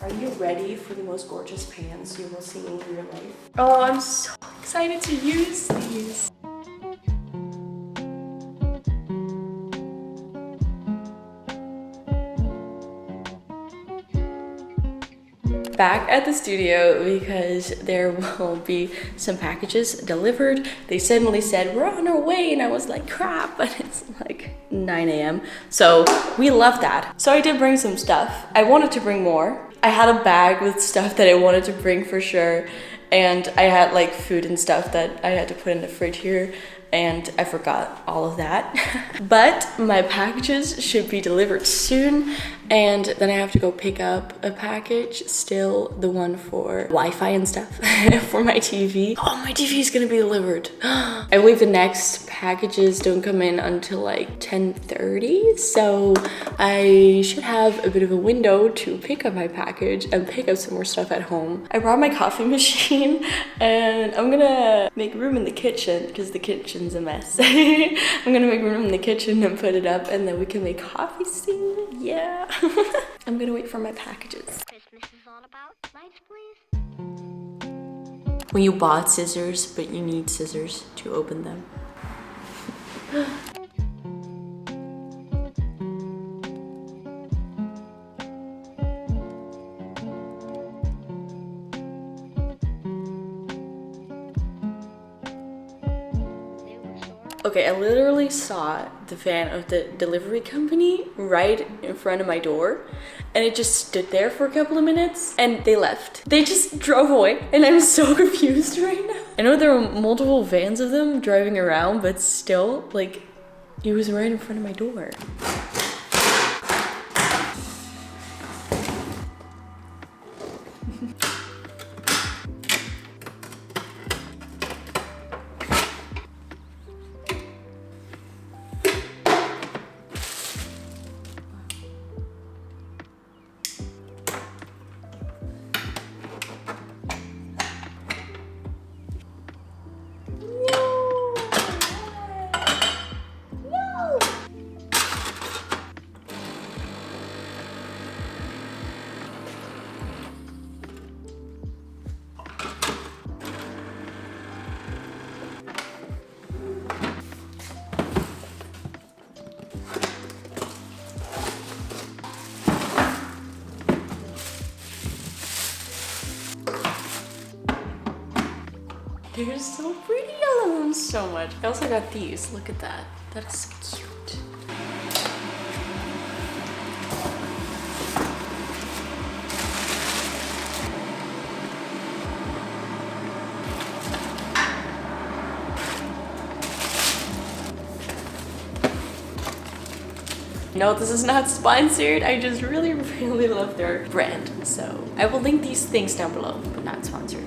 Are you ready for the most gorgeous pants you will see in your life? Oh, I'm so excited to use these. Back at the studio because there will be some packages delivered. They suddenly said, we're on our way, and I was like, crap, but it's like 9 a.m. So we love that. So I did bring some stuff. I wanted to bring more. I had a bag with stuff that I wanted to bring for sure. And I had like food and stuff that I had to put in the fridge here. And I forgot all of that. But my packages should be delivered soon. And then I have to go pick up a package, still the one for Wi-Fi and stuff for my TV. Oh, my TV is gonna be delivered. I believe the next packages don't come in until like 10:30. So I should have a bit of a window to pick up my package and pick up some more stuff at home. I brought my coffee machine and I'm gonna make room in the kitchen because the kitchen's a mess. I'm gonna make room in the kitchen and put it up, and then we can make coffee soon. Yeah. I'm gonna wait for my packages. Christmas is all about lights, please. When you bought scissors, but you need scissors to open them. Okay, I literally saw the van of the delivery company right in front of my door, and it just stood there for a couple of minutes and they left. They just drove away and I'm so confused right now. I know there were multiple vans of them driving around, but still, like, it was right in front of my door. They're so pretty. I love them so much. I also got these. Look at that. That is so cute. No, this is not sponsored. I just really, really love their brand. So I will link these things down below, but not sponsored.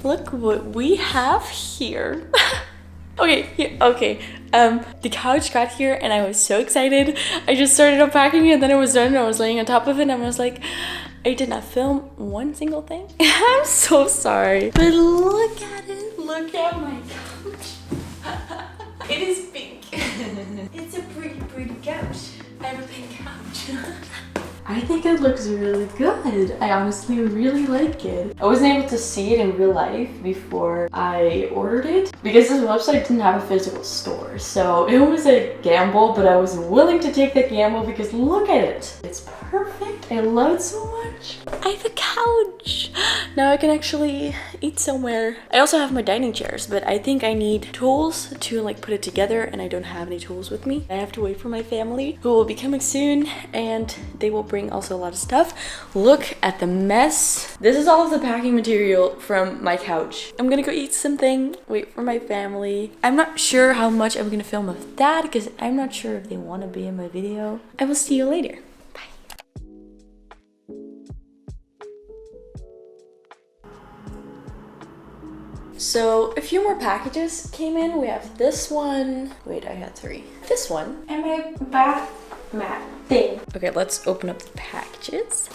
Look what we have here. Okay. The couch got here and I was so excited. I just started unpacking it and then it was done and I was laying on top of it and I was like, I did not film one single thing. I'm so sorry. But look at it. Look at my couch. It is pink. It's a pretty, pretty couch. I have a pink couch. I think it looks really good. I honestly really like it. I wasn't able to see it in real life before I ordered it because this website didn't have a physical store. So it was a gamble, but I was willing to take that gamble because look at it. It's perfect. I love it so much. I have a couch. Now I can actually eat somewhere. I also have my dining chairs, but I think I need tools to like put it together and I don't have any tools with me. I have to wait for my family who will be coming soon and they will bring also a lot of stuff. Look at the mess. This is all of the packing material from my couch. I'm gonna go eat something, wait for my family. I'm not sure how much I'm gonna film of that because I'm not sure if they want to be in my video. I will see you later. So a few more packages came in. We have this one. Wait, I had 3. This one and my bath mat thing. Okay, let's open up the packages.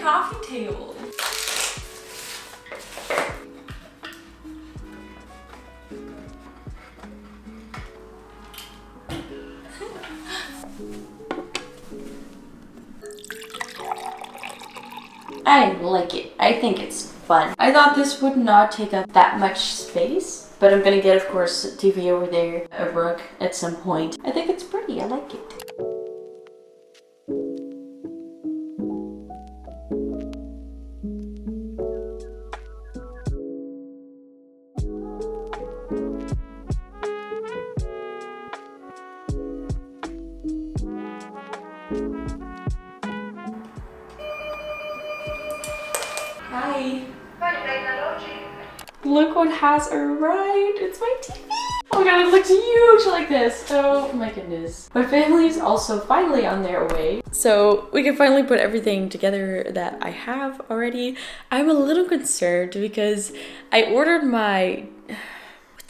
coffee table. I like it. I think it's fun. I thought this would not take up that much space, but I'm gonna get, of course, a TV over there, a rug at some point. I think it's pretty. I like it. Hi. Look what has arrived. It's my TV. Oh my god, it looks huge like this. Oh my goodness. My family is also finally on their way. So we can finally put everything together that I have already. I'm a little concerned because I ordered my...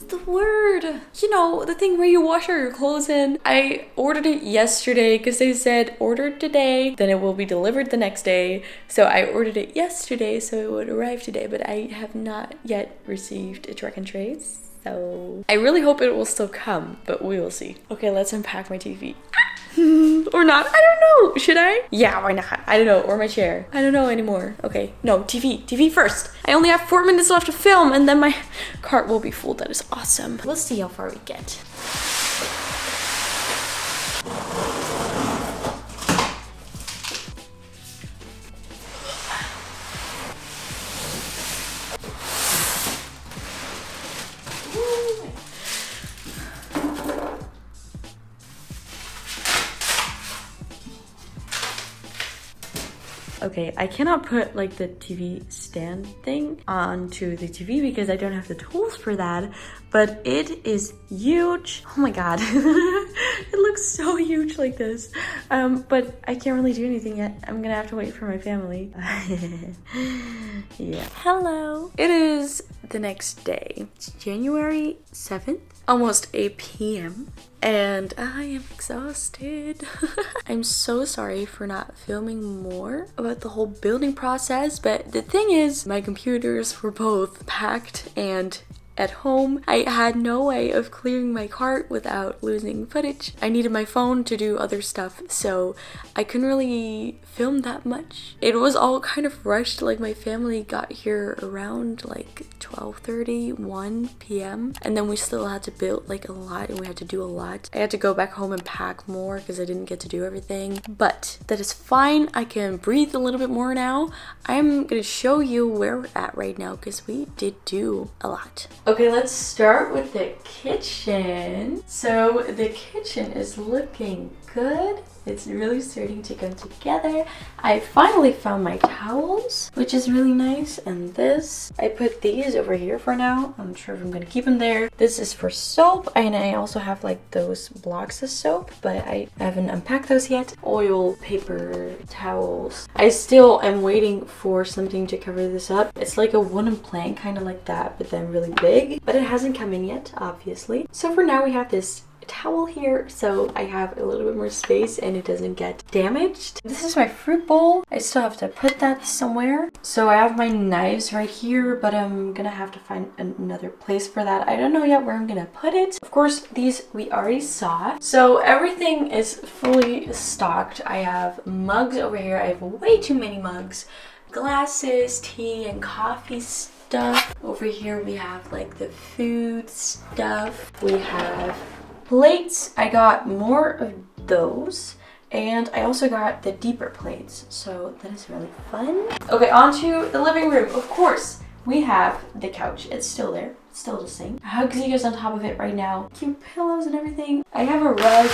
the word, you know, the thing where you wash your clothes in. I ordered it yesterday because they said ordered today, then it will be delivered the next day. So I ordered it yesterday so it would arrive today, but I have not yet received a track and trace. So I really hope it will still come, but we will see. Okay, let's unpack my TV. Or not, I don't know. Should I? Yeah, why not? I don't know. Or my chair. I don't know anymore. Okay, no, TV first. I only have 4 minutes left to film and then my cart will be full. That is awesome. Let's see how far we get. Okay, I cannot put like the TV stand thing onto the TV because I don't have the tools for that, but it is huge. Oh my god, it looks so huge like this. But I can't really do anything yet. I'm gonna have to wait for my family. Yeah. Hello. It is the next day. It's January 7th, almost 8 p.m. and I am exhausted. I'm so sorry for not filming more about the whole building process, but the thing is, my computers were both packed and at home. I had no way of clearing my cart without losing footage. I needed my phone to do other stuff, so I couldn't really film that much. It was all kind of rushed, like my family got here around like 12:30, 1 p.m. and then we still had to build like a lot and we had to do a lot. I had to go back home and pack more because I didn't get to do everything, but that is fine. I can breathe a little bit more now. I'm gonna show you where we're at right now because we did do a lot. Okay, let's start with the kitchen. So the kitchen is looking good. It's really starting to come together. I finally found my towels, which is really nice. And this, I put these over here for now. I'm not sure if I'm gonna keep them there. This is for soap, and I also have like those blocks of soap, but I haven't unpacked those yet. Oil, paper, towels. I still am waiting for something to cover this up. It's like a wooden plank, kind of like that, but then really big. But it hasn't come in yet, obviously. So for now we have this towel here, so I have a little bit more space and it doesn't get damaged. This is my fruit bowl. I still have to put that somewhere. So I have my knives right here, but I'm gonna have to find another place for that. I don't know yet where I'm gonna put it. Of course, these we already saw. So everything is fully stocked. I have mugs over here. I have way too many mugs. Glasses, tea and coffee stuff. Over here we have like the food stuff. We have plates. I got more of those, and I also got the deeper plates, so that is really fun. Okay, on to the living room. Of course, we have the couch. It's still there. It's still the same. Hugsies is on top of it right now. Cute pillows and everything. I have a rug.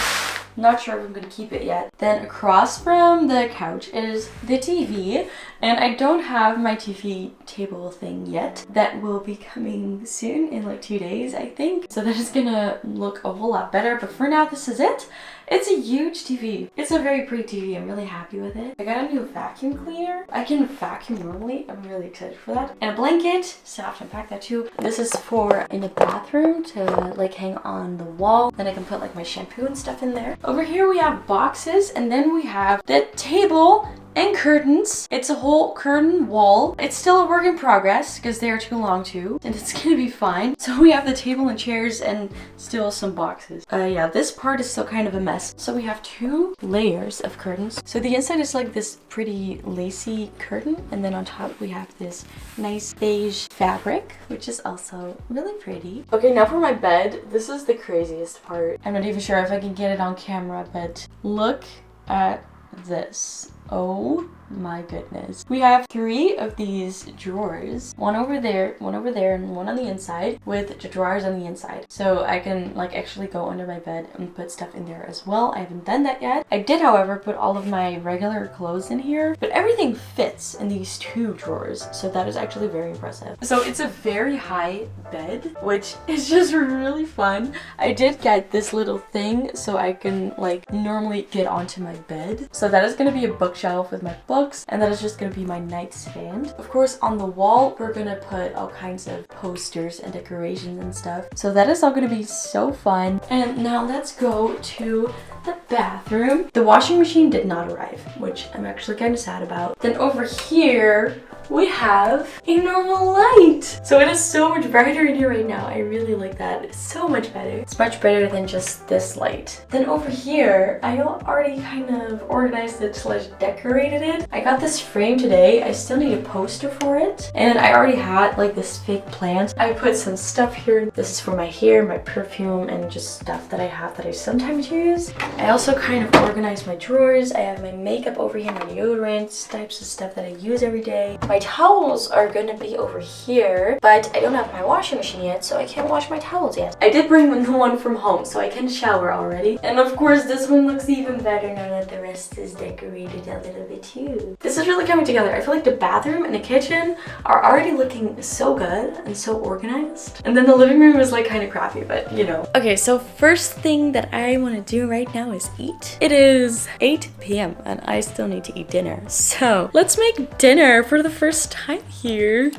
Not sure if I'm gonna keep it yet. Then across from the couch is the TV, and I don't have my TV table thing yet. That will be coming soon in like 2 days, I think. So that is gonna look a whole lot better, but for now this is it. It's a huge TV. It's a very pretty TV. I'm really happy with it. I got a new vacuum cleaner. I can vacuum normally. I'm really excited for that. And a blanket, so I have to unpack that too. This is for in the bathroom to like hang on the wall. Then I can put like my shampoo and stuff in there. Over here we have boxes, and then we have the table and curtains. It's a whole curtain wall. It's still a work in progress because they are too long too, and it's gonna be fine. So we have the table and chairs and still some boxes. Yeah, this part is still kind of a mess. So we have 2 layers of curtains. So the inside is like this pretty lacy curtain, and then on top we have this nice beige fabric, which is also really pretty. Okay, now for my bed. This is the craziest part. I'm not even sure if I can get it on camera, but look at this. Oh my goodness. We have 3 of these drawers. One over there, and one on the inside with the drawers on the inside. So I can like actually go under my bed and put stuff in there as well. I haven't done that yet. I did, however, put all of my regular clothes in here, but everything fits in these 2 drawers. So that is actually very impressive. So it's a very high bed, which is just really fun. I did get this little thing so I can like normally get onto my bed. So that is going to be a bookshelf with my books, and that is just going to be my nightstand. Of course, on the wall we're going to put all kinds of posters and decorations and stuff. So that is all going to be so fun. And now let's go to the bathroom. The washing machine did not arrive, which I'm actually kind of sad about. Then over here we have a normal light. So it is so much brighter in here right now. I really like that. It's so much better. It's much better than just this light. Then over here, I already kind of organized it / decorated it. I got this frame today. I still need a poster for it. And I already had like this fake plant. I put some stuff here. This is for my hair, my perfume, and just stuff that I have that I sometimes use. I also kind of organized my drawers. I have my makeup over here, my deodorants, types of stuff that I use every day. My towels are gonna be over here, but I don't have my washing machine yet, so I can't wash my towels yet. I did bring the one from home, so I can shower already. And of course, this one looks even better now that the rest is decorated a little bit too. This is really coming together. I feel like the bathroom and the kitchen are already looking so good and so organized. And then the living room is like kind of crappy, but you know. Okay, so first thing that I want to do right now is eat. It is 8 p.m. and I still need to eat dinner. So let's make dinner for the first time here.